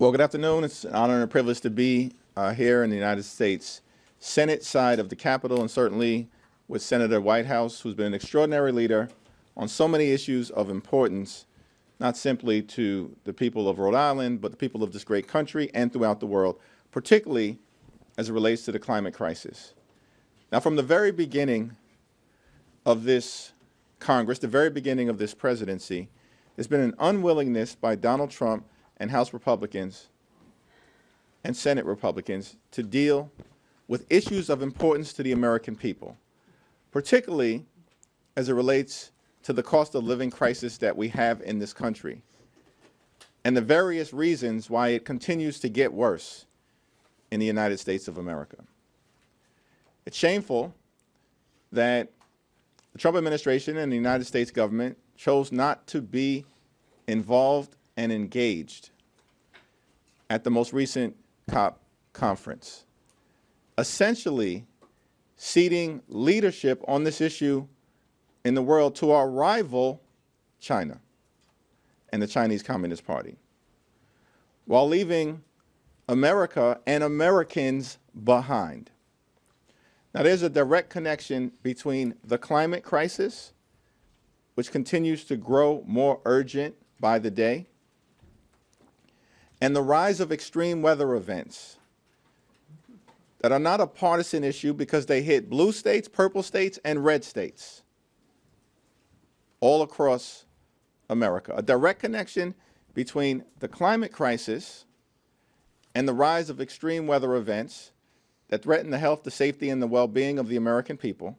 Well, good afternoon. It's an honor and a privilege to be here in the United States Senate side of the Capitol, and certainly with Senator Whitehouse, who's been an extraordinary leader on so many issues of importance, not simply to the people of Rhode Island, but the people of this great country and throughout the world, particularly as it relates to the climate crisis. Now, from the very beginning of this Congress, the very beginning of this presidency, there's been an unwillingness by Donald Trump and House Republicans and Senate Republicans to deal with issues of importance to the American people, particularly as it relates to the cost of living crisis that we have in this country and the various reasons why it continues to get worse in the United States of America. It's shameful that the Trump administration and the United States government chose not to be involved and engaged at the most recent COP conference, essentially ceding leadership on this issue in the world to our rival, China, and the Chinese Communist Party, while leaving America and Americans behind. Now, there's a direct connection between the climate crisis, which continues to grow more urgent by the day, and the rise of extreme weather events that are not a partisan issue because they hit blue states, purple states, and red states all across America. A direct connection between the climate crisis and the rise of extreme weather events that threaten the health, the safety, and the well-being of the American people,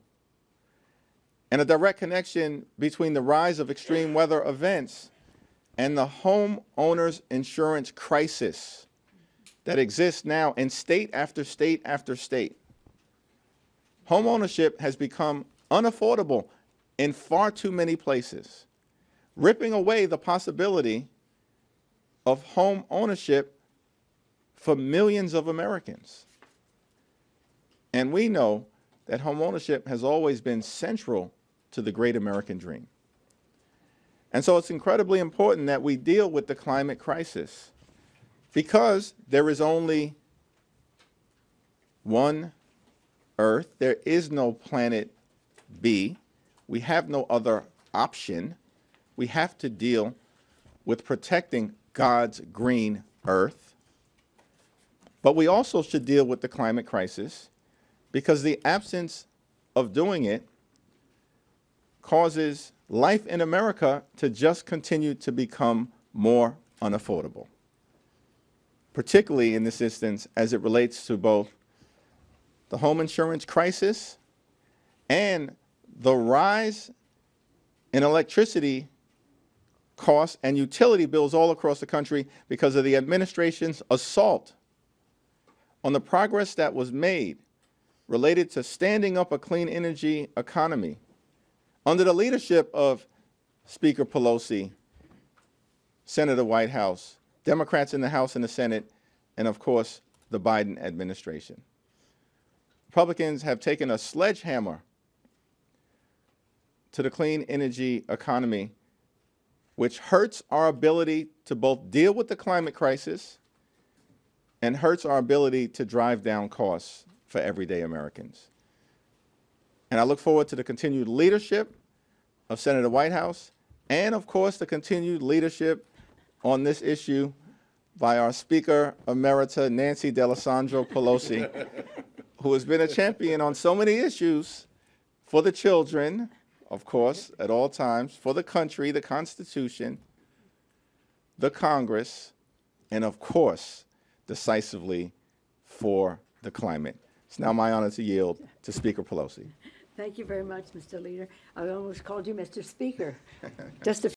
and a direct connection between the rise of extreme weather events and the homeowners insurance crisis that exists now in state after state after state. Homeownership has become unaffordable in far too many places, ripping away the possibility of home ownership for millions of Americans. And we know that home ownership has always been central to the great American dream. And so it's incredibly important that we deal with the climate crisis because there is only one Earth. There is no planet B. We have no other option. We have to deal with protecting God's green Earth. But we also should deal with the climate crisis because the absence of doing it causes life in America to just continue to become more unaffordable, particularly in this instance as it relates to both the home insurance crisis and the rise in electricity costs and utility bills all across the country because of the administration's assault on the progress that was made related to standing up a clean energy economy under the leadership of Speaker Pelosi, Senator Whitehouse, Democrats in the House and the Senate, and of course, the Biden administration. Republicans have taken a sledgehammer to the clean energy economy, which hurts our ability to both deal with the climate crisis and hurts our ability to drive down costs for everyday Americans. And I look forward to the continued leadership of Senator Whitehouse and, of course, the continued leadership on this issue by our Speaker Emerita, Nancy D'Alessandro Pelosi, who has been a champion on so many issues for the children, of course, at all times, for the country, the Constitution, the Congress, and, of course, decisively for the climate. It's now my honor to yield to Speaker Pelosi. Thank you very much, Mr. Leader. I almost called you Mr. Speaker. Just a